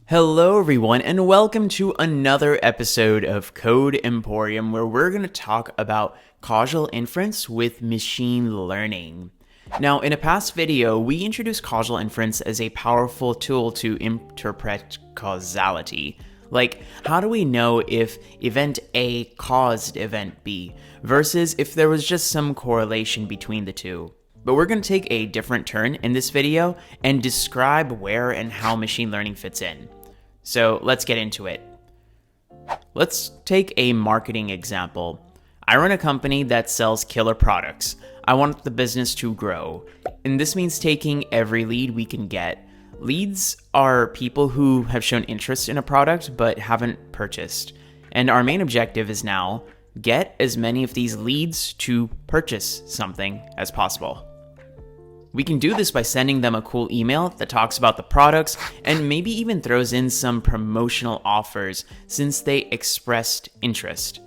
Hello everyone and welcome to another episode of Code Emporium where we're going to talk about causal inference with machine learning. Now, in a past video, we introduced causal inference as a powerful tool to interpret causality. Like, how do we know if event A caused event B versus if there was just some correlation between the two? But we're going to take a different turn in this video and describe where and how machine learning fits in. So let's get into it. Let's take a marketing example. I run a company that sells killer products. I want the business to grow. And this means taking every lead we can get. Leads are people who have shown interest in a product but haven't purchased. And our main objective is now get as many of these leads to purchase something as possible. We can do this by sending them a cool email that talks about the products and maybe even throws in some promotional offers since they expressed interest.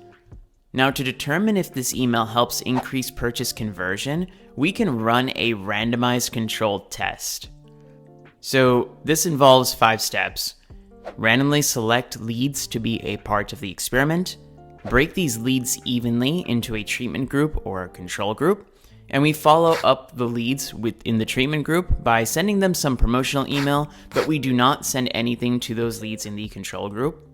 Now, to determine if this email helps increase purchase conversion, we can run a randomized controlled test. So this involves 5 steps. Randomly select leads to be a part of the experiment, break these leads evenly into a treatment group or a control group, and we follow up the leads within the treatment group by sending them some promotional email, but we do not send anything to those leads in the control group.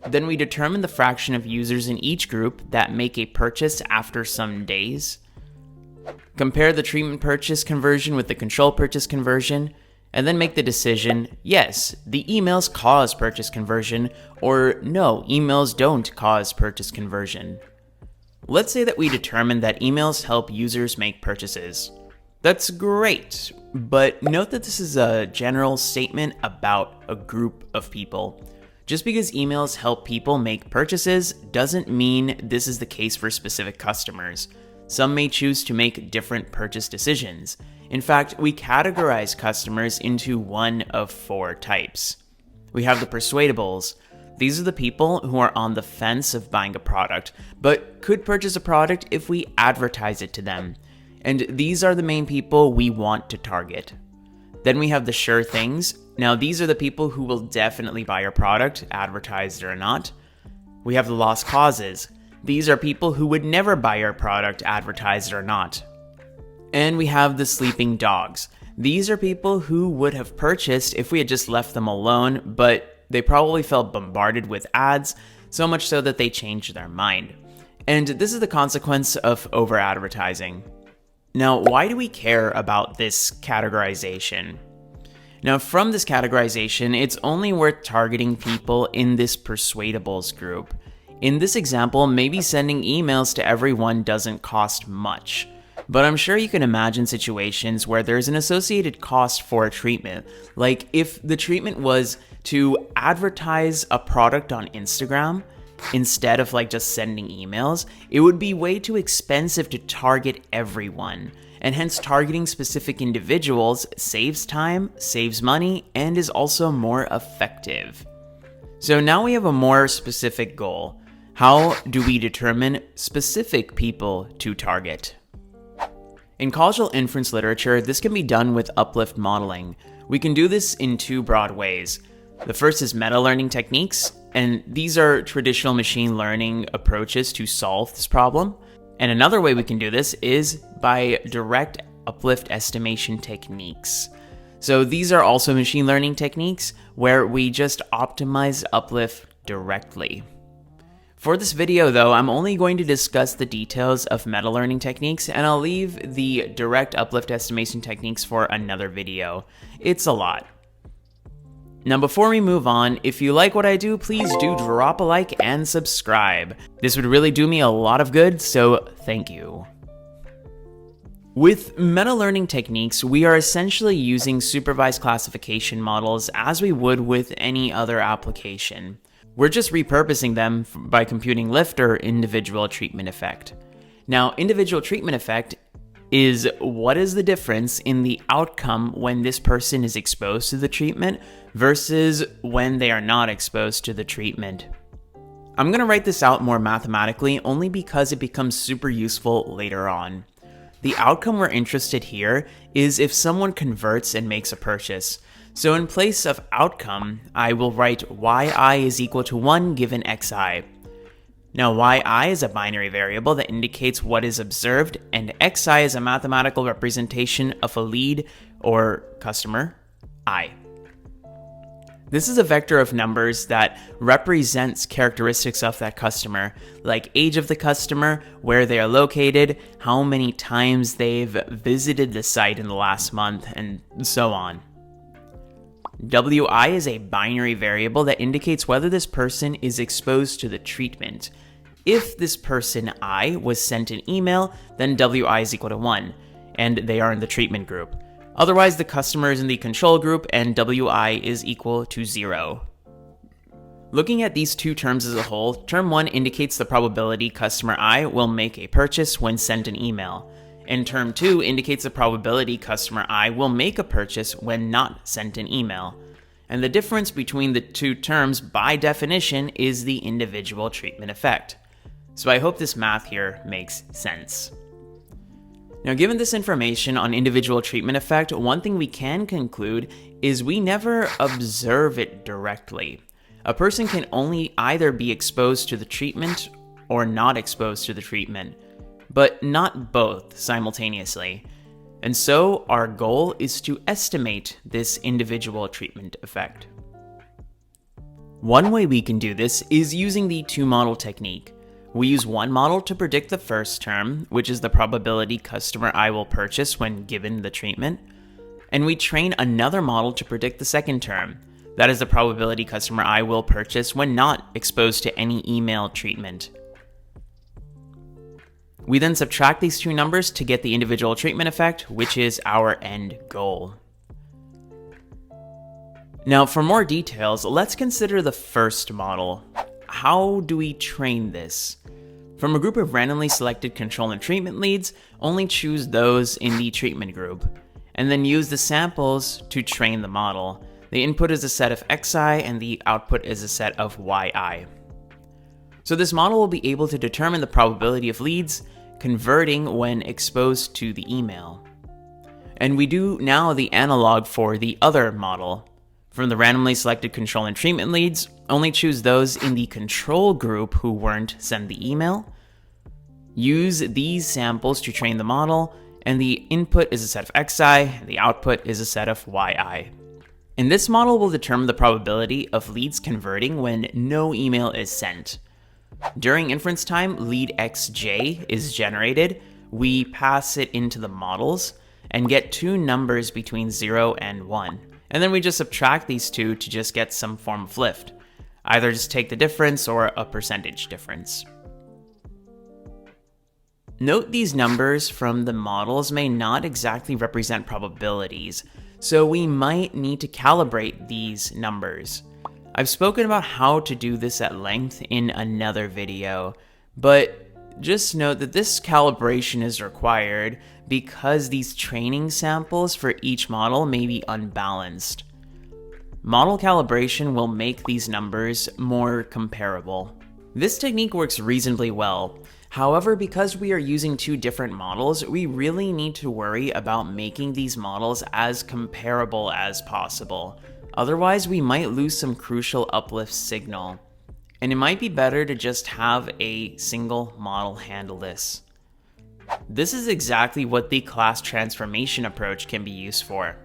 Then we determine the fraction of users in each group that make a purchase after some days. Compare the treatment purchase conversion with the control purchase conversion, and then make the decision, yes, the emails cause purchase conversion, or no, emails don't cause purchase conversion. Let's say that we determine that emails help users make purchases. That's great, but note that this is a general statement about a group of people. Just because emails help people make purchases doesn't mean this is the case for specific customers. Some may choose to make different purchase decisions. In fact, we categorize customers into one of 4 types. We have the persuadables. These are the people who are on the fence of buying a product, but could purchase a product if we advertise it to them. And these are the main people we want to target. Then we have the sure things. Now, these are the people who will definitely buy our product, advertised or not. We have the lost causes. These are people who would never buy our product, advertised or not. And we have the sleeping dogs. These are people who would have purchased if we had just left them alone, but they probably felt bombarded with ads, so much so that they changed their mind. And this is the consequence of over-advertising. Now, why do we care about this categorization? Now, from this categorization, it's only worth targeting people in this persuadables group. In this example, maybe sending emails to everyone doesn't cost much. But I'm sure you can imagine situations where there's an associated cost for a treatment. Like if the treatment was to advertise a product on Instagram instead of just sending emails, it would be way too expensive to target everyone. And hence targeting specific individuals saves time, saves money, and is also more effective. So now we have a more specific goal. How do we determine specific people to target? In causal inference literature, this can be done with uplift modeling. We can do this in 2 broad ways. The first is meta-learning techniques, and these are traditional machine learning approaches to solve this problem. And another way we can do this is by direct uplift estimation techniques. So these are also machine learning techniques where we just optimize uplift directly. For this video though, I'm only going to discuss the details of meta-learning techniques, and I'll leave the direct uplift estimation techniques for another video. It's a lot. Now before we move on, if you like what I do, please do drop a like and subscribe. This would really do me a lot of good, so thank you. With meta-learning techniques, we are essentially using supervised classification models as we would with any other application. We're just repurposing them by computing lift or individual treatment effect. Now, individual treatment effect is what is the difference in the outcome when this person is exposed to the treatment versus when they are not exposed to the treatment. I'm going to write this out more mathematically only because it becomes super useful later on. The outcome we're interested here is if someone converts and makes a purchase. So in place of outcome, I will write yi is equal to 1 given xi. Now yi is a binary variable that indicates what is observed, and xi is a mathematical representation of a lead or customer, I. This is a vector of numbers that represents characteristics of that customer, like age of the customer, where they are located, how many times they've visited the site in the last month, and so on. wi is a binary variable that indicates whether this person is exposed to the treatment. If this person I was sent an email, then wi is equal to 1, and they are in the treatment group. Otherwise, the customer is in the control group and wi is equal to 0. Looking at these two terms as a whole, term 1 indicates the probability customer I will make a purchase when sent an email, and term 2 indicates the probability customer I will make a purchase when not sent an email. And the difference between the two terms, by definition, is the individual treatment effect. So I hope this math here makes sense. Now, given this information on individual treatment effect, one thing we can conclude is we never observe it directly. A person can only either be exposed to the treatment or not exposed to the treatment, but not both simultaneously. And so our goal is to estimate this individual treatment effect. One way we can do this is using the two-model technique. We use one model to predict the first term, which is the probability customer I will purchase when given the treatment, and we train another model to predict the second term, that is the probability customer I will purchase when not exposed to any email treatment. We then subtract these two numbers to get the individual treatment effect, which is our end goal. Now, for more details, let's consider the first model. How do we train this? From a group of randomly selected control and treatment leads, only choose those in the treatment group, and then use the samples to train the model. The input is a set of xi and the output is a set of yi. So this model will be able to determine the probability of leads converting when exposed to the email. And we do now the analog for the other model. From the randomly selected control and treatment leads, only choose those in the control group who weren't sent the email. Use these samples to train the model, and the input is a set of xi, and the output is a set of yi. And this model will determine the probability of leads converting when no email is sent. During inference time, lead xj is generated. We pass it into the models and get two numbers between 0 and 1. And then we just subtract these two to just get some form of lift. Either just take the difference or a percentage difference. Note these numbers from the models may not exactly represent probabilities, so we might need to calibrate these numbers. I've spoken about how to do this at length in another video, but just note that this calibration is required because these training samples for each model may be unbalanced. Model calibration will make these numbers more comparable. This technique works reasonably well. However, because we are using two different models, we really need to worry about making these models as comparable as possible. Otherwise, we might lose some crucial uplift signal. And it might be better to just have a single model handle this. This is exactly what the class transformation approach can be used for.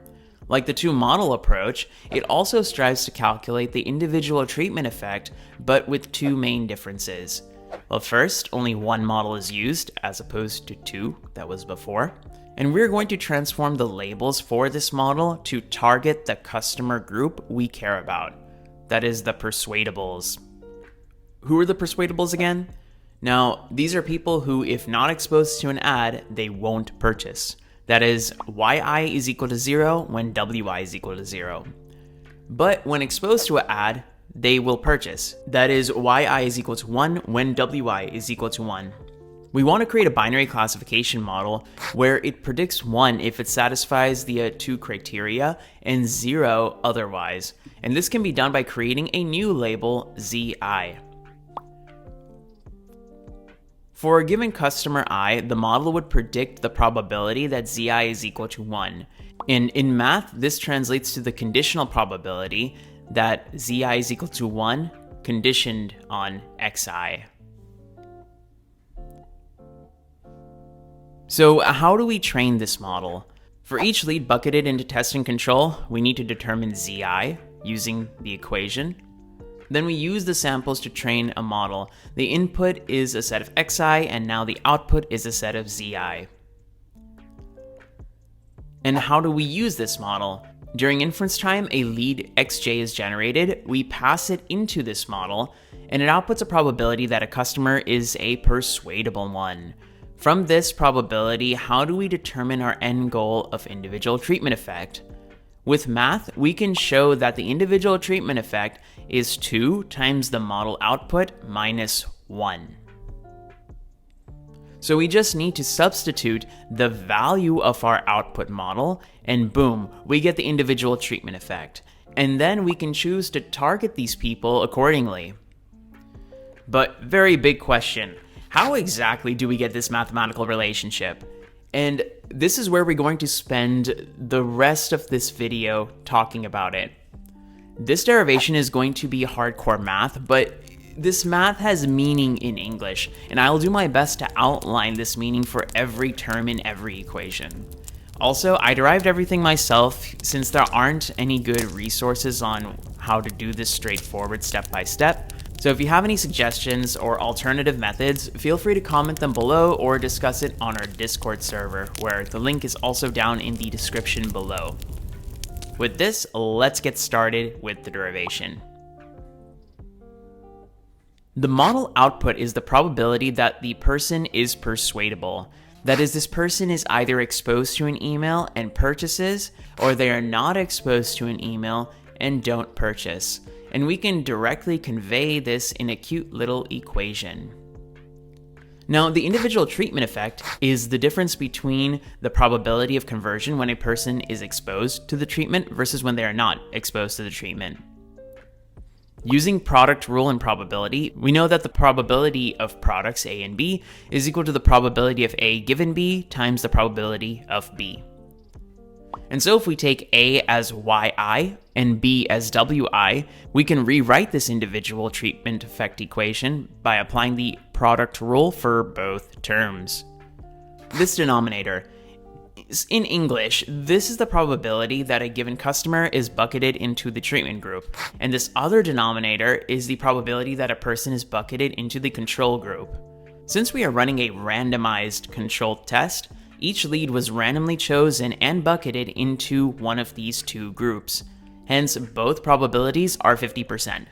Like the two-model approach, it also strives to calculate the individual treatment effect, but with two main differences. Well, first, only one model is used, as opposed to two that was before. And we're going to transform the labels for this model to target the customer group we care about. That is the persuadables. Who are the persuadables again? Now, these are people who, if not exposed to an ad, they won't purchase. That is, yi is equal to 0 when wi is equal to 0. But when exposed to an ad, they will purchase. That is, yi is equal to 1 when wi is equal to 1. We want to create a binary classification model where it predicts 1 if it satisfies the two criteria and 0 otherwise. And this can be done by creating a new label, zi. For a given customer I, the model would predict the probability that zi is equal to 1. And in math, this translates to the conditional probability that zi is equal to 1 conditioned on xi. So how do we train this model? For each lead bucketed into test and control, we need to determine zi using the equation. Then we use the samples to train a model. The input is a set of xi, and now the output is a set of zi. And how do we use this model? During inference time, a lead xj is generated, we pass it into this model, and it outputs a probability that a customer is a persuadable one. From this probability, how do we determine our end goal of individual treatment effect? With math, we can show that the individual treatment effect is 2 times the model output minus 1. So we just need to substitute the value of our output model, and boom, we get the individual treatment effect. And then we can choose to target these people accordingly. But very big question, how exactly do we get this mathematical relationship? And this is where we're going to spend the rest of this video talking about it. This derivation is going to be hardcore math, but this math has meaning in English, and I'll do my best to outline this meaning for every term in every equation. Also, I derived everything myself since there aren't any good resources on how to do this straightforward step by step. So if you have any suggestions or alternative methods, feel free to comment them below or discuss it on our Discord server, where the link is also down in the description below. With this, let's get started with the derivation. The model output is the probability that the person is persuadable. That is, this person is either exposed to an email and purchases, or they are not exposed to an email and don't purchase. And we can directly convey this in a cute little equation. Now, the individual treatment effect is the difference between the probability of conversion when a person is exposed to the treatment versus when they are not exposed to the treatment. Using product rule and probability, we know that the probability of products A and B is equal to the probability of A given B times the probability of B. And so if we take A as yi and B as wi, we can rewrite this individual treatment effect equation by applying the product rule for both terms. This denominator, in English, this is the probability that a given customer is bucketed into the treatment group, and this other denominator is the probability that a person is bucketed into the control group. Since we are running a randomized controlled test, each lead was randomly chosen and bucketed into one of these two groups. Hence, both probabilities are 50%.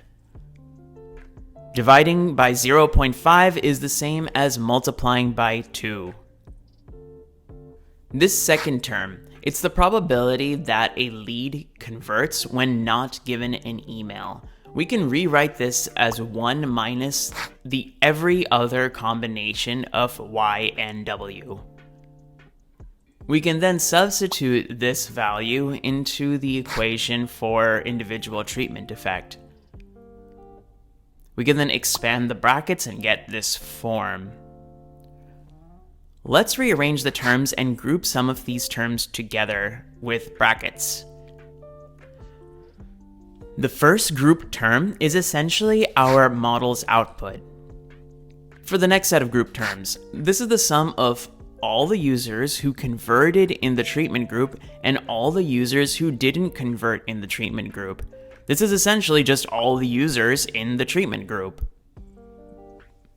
Dividing by 0.5 is the same as multiplying by 2. This second term, it's the probability that a lead converts when not given an email. We can rewrite this as 1 minus the every other combination of y and w. We can then substitute this value into the equation for individual treatment effect. We can then expand the brackets and get this form. Let's rearrange the terms and group some of these terms together with brackets. The first group term is essentially our model's output. For the next set of group terms, this is the sum of all the users who converted in the treatment group and all the users who didn't convert in the treatment group. This is essentially just all the users in the treatment group.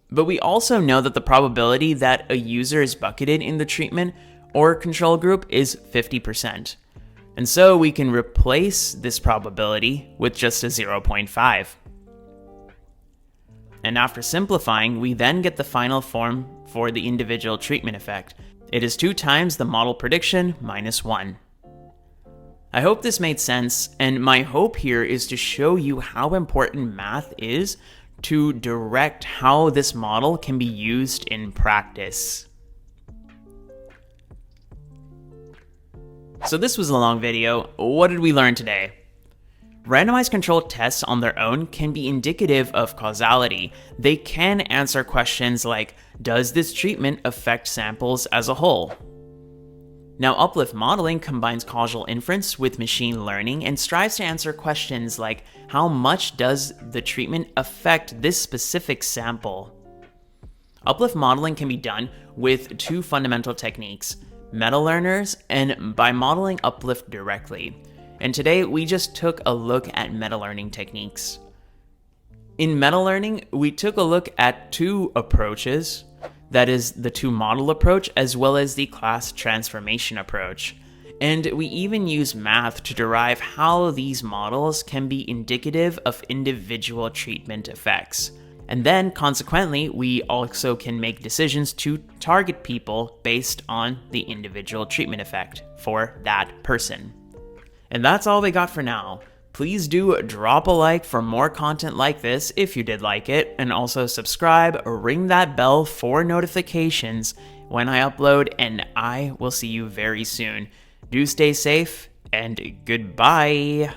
But we also know that the probability that a user is bucketed in the treatment or control group is 50%. And so we can replace this probability with just a 0.5. And after simplifying, we then get the final form for the individual treatment effect. It is 2 times the model prediction minus 1. I hope this made sense, and my hope here is to show you how important math is to direct how this model can be used in practice. So this was a long video. What did we learn today? Randomized controlled tests on their own can be indicative of causality. They can answer questions like, does this treatment affect samples as a whole? Now, uplift modeling combines causal inference with machine learning and strives to answer questions like, how much does the treatment affect this specific sample? Uplift modeling can be done with two fundamental techniques, meta-learners and by modeling uplift directly. And today we just took a look at meta-learning techniques. In meta-learning, we took a look at two approaches, that is the two-model approach as well as the class transformation approach. And we even use math to derive how these models can be indicative of individual treatment effects. And then, consequently, we also can make decisions to target people based on the individual treatment effect for that person. And that's all we got for now. Please do drop a like for more content like this if you did like it, and also subscribe or ring that bell for notifications when I upload, and I will see you very soon. Do stay safe, and goodbye.